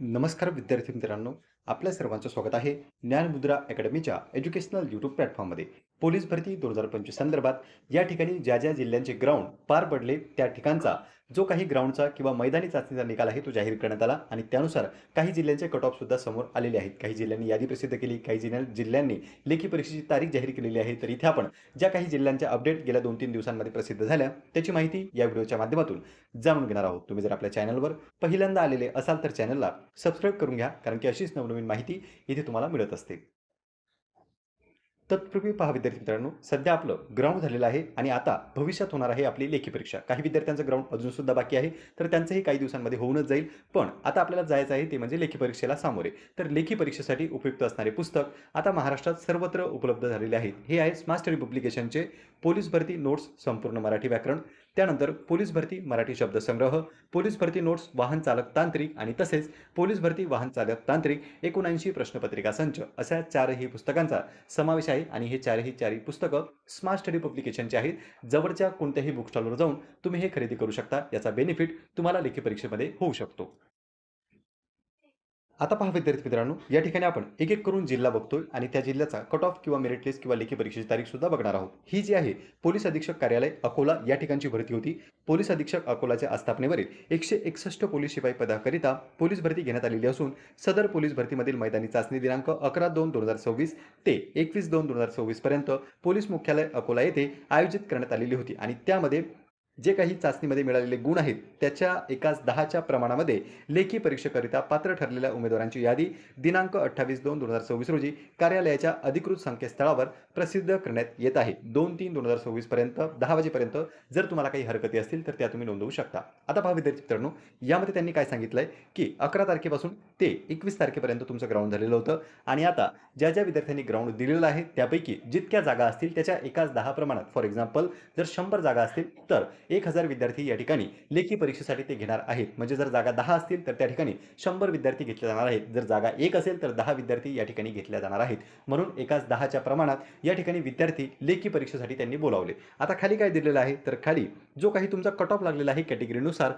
नमस्कार विद्यार्थी मित्रांनो, आपल्या सर्वांचं स्वागत आहे ज्ञानमुद्रा अकॅडमीच्या एज्युकेशनल यूट्यूब प्लॅटफॉर्ममध्ये. पोलीस भरती 2025 संदर्भात या ठिकाणी ज्या ज्या जिल्ह्यांचे ग्राउंड पार पडले त्या ठिकाणचा जो काही ग्राउंडचा किंवा मैदानी चाचणीचा निकाल आहे तो जाहीर करण्यात आला आणि त्यानुसार काही जिल्ह्यांचे कट ऑफ सुद्धा समोर आलेले आहेत. काही जिल्ह्यांनी यादी प्रसिद्ध केली, काही जिल्ह्यांनी लेखी परीक्षेची तारीख जाहीर केलेली आहे. तर इथे आपण ज्या काही जिल्ह्यांच्या अपडेट गेल्या 2-3 दिवसांमध्ये प्रसिद्ध झाल्या त्याची माहिती या व्हिडिओच्या माध्यमातून जाणून घेणार आहोत. तुम्ही जर आपल्या चॅनलवर पहिल्यांदा आलेले असाल तर चॅनलला सबस्क्राईब करून घ्या, कारण की अशीच नवनवीन माहिती इथे तुम्हाला मिळत असते. तत्पूर्वी पहा विद्यार्थी मित्रांनो, सध्या आपलं ग्राउंड झालेलं आहे आणि आता भविष्यात होणार आहे आपली लेखी परीक्षा. काही विद्यार्थ्यांचं ग्राउंड अजून सुद्धा बाकी आहे, तर त्यांचंही काही दिवसांमध्ये होऊनच जाईल. पण आता आपल्याला जायचं आहे ते म्हणजे लेखी परीक्षेला सामोरे. तर लेखी परीक्षेसाठी उपयुक्त असणारे पुस्तक आता महाराष्ट्रात सर्वत्र उपलब्ध झालेले आहेत. हे आहे स्मार्ट स्टडी पब्लिकेशनचे पोलीस भरती नोट्स संपूर्ण मराठी व्याकरण, त्यानंतर पोलीस भरती मराठी शब्दसंग्रह, पोलीस भरती नोट्स वाहन चालक तांत्रिक आणि तसेच पोलीस भरती वाहन चालक तांत्रिक 79 प्रश्नपत्रिका संच, अशा चारही पुस्तकांचा समावेश आहे आणि हे चारही पुस्तकं स्मार्ट स्टडी पब्लिकेशनचे आहेत. जवळच्या कोणत्याही बुक स्टॉलवर जाऊन तुम्ही हे खरेदी करू शकता. याचा बेनिफिट तुम्हाला लेखी परीक्षेमध्ये होऊ शकतो. आता पहा विद्यार्थी मित्रांनो, या ठिकाणी आपण एक एक करून जिल्हा बघतोय आणि त्या जिल्ह्याचा कट ऑफ किंवा मेरिट लिस्ट किंवा लेखी परीक्षेची तारीख सुद्धा बघणार आहोत. ही जी आहे पोलीस अधीक्षक कार्यालय अकोला या ठिकाणची भरती होती. पोलीस अधीक्षक अकोलाच्या आस्थापनेवरील 161 पोलीस शिपाई पदाकरिता पोलीस भरती घेण्यात आलेली असून सदर पोलीस भरतीमधील मैदानी चाचणी दिनांक 11/2/2026 ते 21/2/2026 पर्यंत पोलीस मुख्यालय अकोला येथे आयोजित करण्यात आलेली होती आणि त्यामध्ये जे काही चाचणीमध्ये मिळालेले गुण आहेत त्याच्या एकास 10च्या प्रमाणामध्ये लेखी परीक्षेकरिता पात्र ठरलेल्या उमेदवारांची यादी दिनांक 28/2/2026 रोजी कार्यालयाच्या अधिकृत संकेतस्थळावर प्रसिद्ध करण्यात येत आहे. 2/3/2026 पर्यंत 10 वाजेपर्यंत जर तुम्हाला काही हरकती असतील तर त्या तुम्ही नोंदवू शकता. आता पहा विद्यार्थी मित्रांनो, यामध्ये त्यांनी काय सांगितलंय की 11 तारखेपासून ते 21 तारखेपर्यंत तुमचं ग्राउंड झालेलं होतं आणि आता ज्या ज्या विद्यार्थ्यांनी ग्राउंड दिलेलं आहे त्यापैकी जितक्या जागा असतील त्याच्या एकाच 10 प्रमाणात, फॉर एक्झाम्पल जर 100 जागा असतील तर 1000 विद्यार्थी या ठिकाणी लेखी परीक्षेसाठी ते घेणार आहेत. म्हणजे जर जागा 10 असतील तर त्या ठिकाणी 100 विद्यार्थी घेतले जाणार आहेत. जर जागा 1 असेल तर 10 विद्यार्थी या ठिकाणी घेतल्या जाणार आहेत. म्हणून एकाच 10च्या प्रमाणात या ठिकाणी विद्यार्थी लेखी परीक्षेसाठी त्यांनी बोलावले. आता खाली काय दिलेलं आहे तर खाली जो काही तुमचा कट ऑफ लागलेला आहे कॅटेगरीनुसार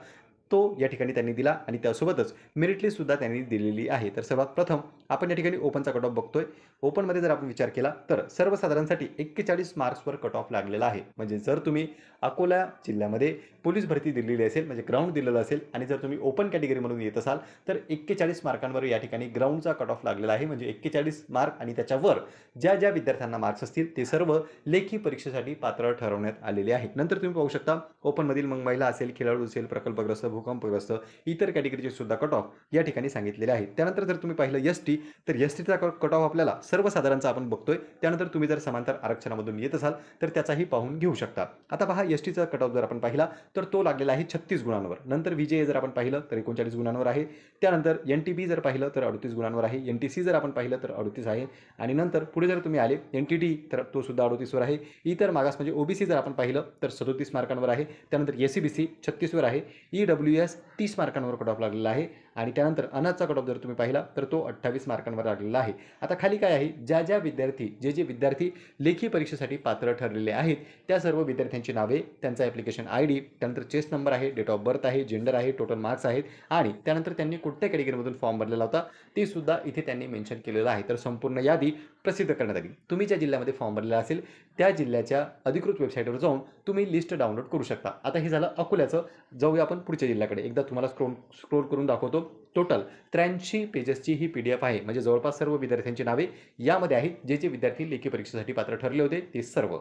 तो या ठिकाणी त्यांनी दिला आणि त्यासोबतच मेरिट लिस्ट सुद्धा त्यांनी दिलेली आहे. तर सर्वात प्रथम आपण या ठिकाणी ओपनचा कट ऑफ बघतोय. ओपनमध्ये जर आपण विचार केला तर सर्वसाधारणसाठी 41 मार्क्सवर कट ऑफ लागलेला आहे. म्हणजे जर तुम्ही अकोला जिल्ह्यामध्ये पोलीस भरती दिलेली असेल म्हणजे ग्राउंड दिलेलं असेल आणि जर तुम्ही ओपन कॅटेगरीमधून येत असाल तर 41 मार्कांवर या ठिकाणी ग्राउंडचा कट ऑफ लागलेला आहे. म्हणजे 41 मार्क आणि त्याच्यावर ज्या ज्या विद्यार्थ्यांना मार्क्स असतील ते सर्व लेखी परीक्षेसाठी पात्र ठरवण्यात आलेले आहेत. नंतर तुम्ही पाहू शकता ओपनमधील मग महिला असेल, खेळाडू असेल, प्रकल्पग्रस्त, भूकंपग्रस्त इतर कॅटेगरीचे सुद्धा कट ऑफ या ठिकाणी सांगितलेले आहेत. त्यानंतर जर तुम्ही पाहिलं एसटी तर एसटीचा कट ऑफ आपल्याला सर्वसाधारणचा आपण बघतोय. त्यानंतर तुम्ही जर समांतर आरक्षणामधून येत असाल तर त्याचाही पाहून घेऊ शकता. आता पहा एसटीचा कट ऑफ जर आपण पाहिला तर तो लागलेला आहे 36 गुणांवर. नंतर विजे जर आपण पाहिलं तर 39 गुणांवर आहे. त्यानंतर एनटीबी जर पाहिलं तर 38 गुणांवर आहे. एनटीसी जर आपण पाहिलं तर 38 आहे आणि नंतर पुढे जर तुम्ही आले एनटीटी तर तो सुद्धा 38 वर आहे. इतर मागास म्हणजे ओबीसी जर आपण पाहिलं तर 37 मार्कांवर आहे. त्यानंतर एसीबीसी 36 वर आहे. ईडब्ल्यूएस 30 मार्कांवर कट ऑफ लागलेला आहे आणि त्यानंतर अनाथचा कट ऑफ जर तुम्ही पाहिला तर तो 28 मार्कांवर लागलेला आहे. आता खाली काय आहे, ज्या विद्यार्थी जे विद्यार्थी लेखी परीक्षेसाठी पात्र ठरलेले आहेत त्या सर्व विद्यार्थ्यांची नावे, त्यांचा ॲप्लिकेशन आयडी, त्यानंतर चेस्ट नंबर आहे, डेट ऑफ बर्थ आहे, जेंडर आहे, टोटल मार्क्स आहेत आणि त्यानंतर त्यांनी कोणत्या कॅटेगरीमधून फॉर्म भरलेला होता ते सुद्धा इथे त्यांनी मेन्शन केलेलं आहे. तर संपूर्ण यादी प्रसिद्ध करण्यात आली. तुम्ही ज्या जिल्ह्यामध्ये फॉर्म भरलेला असेल त्या जिल्ह्याच्या अधिकृत वेबसाईटवर जाऊन तुम्ही लिस्ट डाउनलोड करू शकता. आता हे झालं अकोल्याचं. जाऊया आपण पुढच्या जिल्ह्याकडे. एकदा तुम्हाला स्क्रोल करून दाखवतो. टोटल 83 पेजेसची ही PDF आहे. म्हणजे जवळपास सर्व विद्यार्थ्यांची नावे यामध्ये आहेत. जे विद्यार्थी लेखी परीक्षेसाठी पात्र ठरले होते ते सर्व.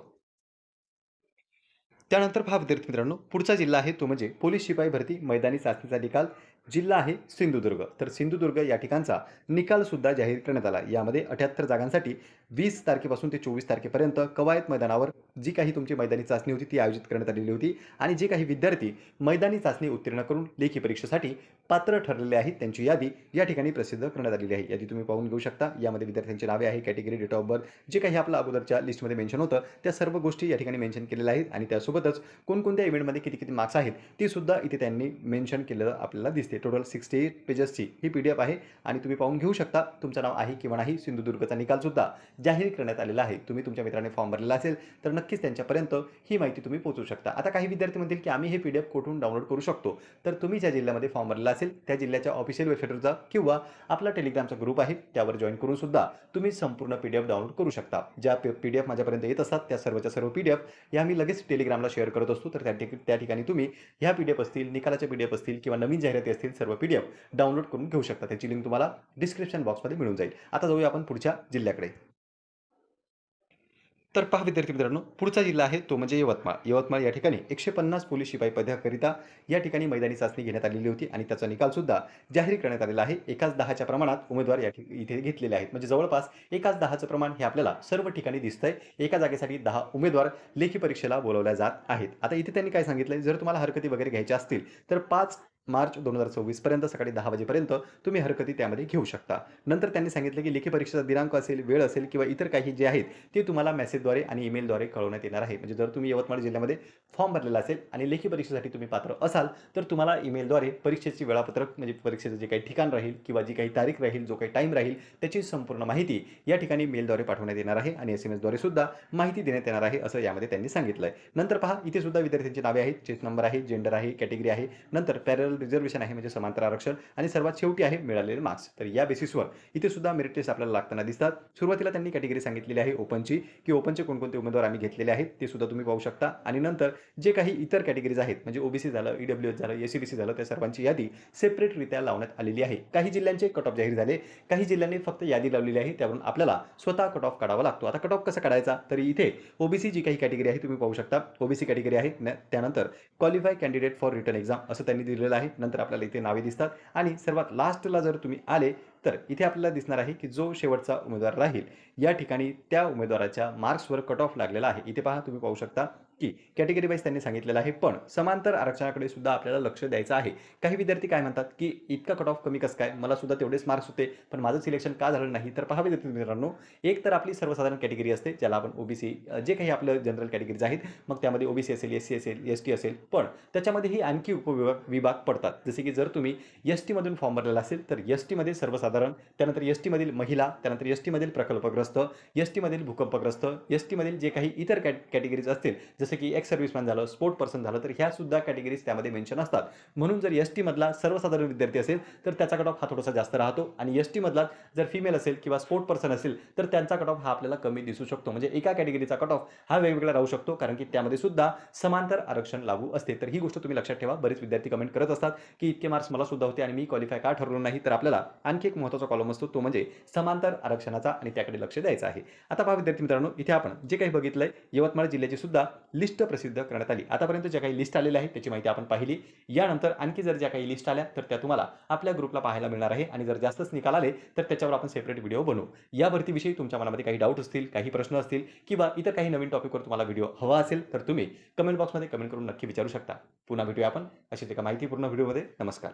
त्यानंतर पहा विद्यार्थी मित्रांनो, पुढचा जिल्हा आहे तो म्हणजे पोलीस शिपाई भरती मैदानी चाचणीचा निकाल. जिल्हा आहे सिंधुदुर्ग. तर सिंधुदुर्ग या ठिकाणचा निकाल सुद्धा जाहीर करण्यात आला. यामध्ये 78 जागांसाठी 20 तारखेपासून ते 24 तारखेपर्यंत कवायत मैदानावर जी काही तुमची मैदानी चाचणी होती ती आयोजित करण्यात आलेली होती आणि जे काही विद्यार्थी मैदानी चाचणी उत्तीर्ण करून लेखी परीक्षेसाठी पात्र ठरलेले आहेत त्यांची यादी या ठिकाणी प्रसिद्ध करण्यात आलेली आहे. यादी तुम्ही पाहून घेऊ शकता. यामध्ये विद्यार्थ्यांची नावे आहे, कॅटेगरी, डेट ऑफ बर्थ, जे काही आपलं अगोदरच्या लिस्टमध्ये मेन्शन होतं त्या सर्व गोष्टी या ठिकाणी मेन्शन केलेल्या आहेत आणि त्यासोबतच कोणकोणत्या इव्हेंटमध्ये किती किती मार्क्स आहेत ते सुद्धा इथे त्यांनी मेन्शन केलेलं आपल्याला दिसते. दिसते टोटल 68 पेजेसची ही PDF आहे आणि तुम्ही पाहून घेऊ शकता. तुमचं नाव आहे किंवा नाही. सिंधुदुर्गचा निकालसुद्धा जाहीर करण्यात आलेला आहे. तुम्ही तुमच्या मित्राने फॉर्म भरलेला असेल तर नक्कीच त्यांच्यापर्यंत ही माहिती तुम्ही पोहोचवू शकता. आता काही विद्यार्थी म्हणतील की आम्ही हे PDF कुठून डाउनलोड करू शकतो? तर तुम्ही ज्या जिल्ह्यामध्ये फॉर्म भरलेला असेल त्या जिल्ह्याच्या ऑफिशियल वेबसाईटवर जा किंवा आपला टेलिग्रामचा ग्रुप आहे त्यावर जॉइन करून सुद्धा तुम्ही संपूर्ण PDF डाउनलोड करू शकता. ज्या PDF माझ्यापर्यंत येत असतात त्या सर्वच्या सर्व PDF या मी लगेच टेलिग्रामला शेअर करत असतो. तर त्या ठिकाणी तुम्ही ह्या PDF असतील, निकालाच्या PDF असतील किंवा नवीन जाहिराती असतील सर्व PDF डाउनलोड करून घेऊ शकता. त्याची लिंक तुम्हाला डिस्क्रिप्शन बॉक्समध्ये मिळून जाईल. आता जाऊया आपण पुढच्या जिल्ह्याकडे. तर पहा विद्यार्थी मित्रांनो, पुढचा जिल्हा आहे तो म्हणजे यवतमाळ. यवतमाळ या ठिकाणी 150 पोलीस शिपाई पदाकरिता या ठिकाणी मैदानी चाचणी घेण्यात आलेली होती आणि त्याचा निकालसुद्धा जाहीर करण्यात आलेला आहे. एकाच 10च्या प्रमाणात उमेदवार इथे घेतलेले आहेत. म्हणजे जवळपास एकाच 10चं प्रमाण हे आपल्याला सर्व ठिकाणी दिसतंय. एका जागेसाठी 10 उमेदवार लेखी परीक्षेला बोलावल्या जात आहेत. आता इथे त्यांनी काय सांगितलंय, जर तुम्हाला हरकती वगैरे घ्यायच्या असतील तर 5 मार्च 2024 पर्यंत सकाळी 10 वाजेपर्यंत तुम्ही हरकती त्यामध्ये घेऊ शकता. नंतर त्यांनी सांगितलं की लेखी परीक्षेचा दिनांक असेल, वेळ असेल किंवा इतर काही जे आहेत ते तुम्हाला मेसेजद्वारे आणि ईमेलद्वारे कळवण्यात येणार आहे. म्हणजे जर तुम्ही यवतमाळ जिल्ह्यामध्ये फॉर्म भरलेला असेल आणि लेखी परीक्षेसाठी तुम्ही पात्र असाल तर तुम्हाला ईमेलद्वारे परीक्षेची वेळापत्रक म्हणजे परीक्षेचं जे काही ठिकाण राहील किंवा जी काही तारीख राहील, जो काही टाईम राहील त्याची संपूर्ण माहिती या ठिकाणी मेलद्वारे पाठवण्यात येणार आहे आणि SMS द्वारे सुद्धा माहिती देण्यात येणार आहे असं यामध्ये त्यांनी सांगितलंय. नंतर पहा इथे सुद्धा विद्यार्थ्यांची नावे आहेत, चेस नंबर आहे, जेंडर आहे, कॅटेगरी आहे, नंतर पॅरल रिझर्वेशन आहे म्हणजे समांतर आरक्षण आणि सर्वात शेवटी आहे मिळालेले मार्क्स. तर या बेसिसवर इथे सुद्धा मेरिट टेस्ट आपल्याला लागताना दिसतात. सुरुवातीला त्यांनी कॅटेगरी सांगितलेली आहे ओपनची की ओपनचे कोणकोणते उमेदवार आम्ही घेतलेले आहेत ते सुद्धा तुम्ही पाहू शकता आणि नंतर जे काही इतर कॅटेगरीज आहेत म्हणजे OBC झालं, EWS झालं, SC-BC झालं त्या सर्वांची यादी सेपरेटरित्या लावण्यात आलेली आहे. काही जिल्ह्यांचे कट ऑफ जाहीर झाले, काही जिल्ह्यांनी फक्त यादी लावलेली आहे. त्यावरून आपल्याला स्वतः कट ऑफ काढावा लागतो. आता कट ऑफ कसा काढायचा, तर इथे OBC जी काही कॅटेगरी आहे तुम्ही पाहू शकता. OBC कॅटेगरी आहे त्यानंतर qualify candidate for written exam असं त्यांनी दिलेलं आहे. नंतर आपल्याला इथे नावे दिसतात आणि सर्वात लास्टला जर तुम्ही आले तर इथे आपल्याला दिसणार आहे की जो शेवटचा उमेदवार राहील या ठिकाणी त्या उमेदवाराच्या मार्क्सवर कट ऑफ लागलेला आहे. इथे पहा तुम्ही पाहू शकता की कॅटेगरी वाईज त्यांनी सांगितलेलं आहे, पण समांतर आरक्षणाकडे सुद्धा आपल्याला लक्ष द्यायचं आहे. काही विद्यार्थी काय म्हणतात की इतका कट ऑफ कमी कसं काय, मला सुद्धा तेवढेच मार्क्स होते पण माझं सिलेक्शन का झालं नाही. तर पहा विद्यार्थी मित्रांनो, एक तर आपली सर्वसाधारण कॅटेगरी असते ज्याला आपण OBC जे काही आपलं जनरल कॅटेगरीज आहेत मग त्यामध्ये OBC असेल, SC असेल, ST असेल, पण त्याच्यामध्येही आणखी विभाग पडतात. जसे की जर तुम्ही ST मधून फॉर्म भरलेला असेल तर ST मध्ये सर्वसाधारण, त्यानंतर ST मधील महिला, त्यानंतर ST मधील प्रकल्पग्रस्त, ST मधील भूकंपग्रस्त, ST मधील जे काही इतर कॅटेगरीज असतील जसे की एक्स सर्व्हिसमॅन झालं, स्पोर्ट पर्सन झालं, तर ह्या सुद्धा कॅटेगरीज त्यामध्ये मेन्शन असतात. म्हणून जर ST मधला सर्वसाधारण विद्यार्थी असेल तर त्याचा कट ऑफ हा थोडासा जास्त राहतो आणि ST मधला जर फिमेल असेल किंवा स्पोर्ट पर्सन असेल तर त्यांचा कट ऑफ हा आपल्याला कमी दिसू शकतो. म्हणजे एका कॅटेगरीचा कट ऑफ हा वेगवेगळा राहू शकतो कारण की त्यामध्ये सुद्धा समांतर आरक्षण लागू असते. तर ही गोष्ट तुम्ही लक्षात ठेवा. बरेच विद्यार्थी कमेंट करत असतात की इतके मार्क्स मला सुद्धा होते आणि मी क्वालिफाय का ठरलो नाही. तर आपल्याला आणखी एक महत्त्वाचा कॉलम असतो तो म्हणजे समांतर आरक्षणाचा आणि त्याकडे लक्ष द्यायचं आहे. आता पहा विद्यार्थी मित्रांनो, इथे आपण जे काही बघितलंय यवतमाळ जिल्ह्याची सुद्धा लिस्ट प्रसिद्ध करण्यात आली. आतापर्यंत ज्या काही लिस्ट आलेल्या आहेत त्याची माहिती आपण पाहिली. यानंतर आणखी जर ज्या काही लिस्ट आल्या तर त्या तुम्हाला आपल्या ग्रुपला पाहायला मिळणार आहे आणि जर जास्तच निकाल आले तर त्याच्यावर आपण सेपरेट व्हिडिओ बनवू. या भरतीविषयी तुमच्या मनामध्ये काही डाऊट असतील, काही प्रश्न असतील किंवा इतर काही नवीन टॉपिकवर तुम्हाला व्हिडिओ हवा असेल तर तुम्ही कमेंट बॉक्समध्ये कमेंट करून नक्की विचारू शकता. पुन्हा भेटूया आपण अशीच एका माहितीपूर्ण व्हिडिओमध्ये. नमस्कार.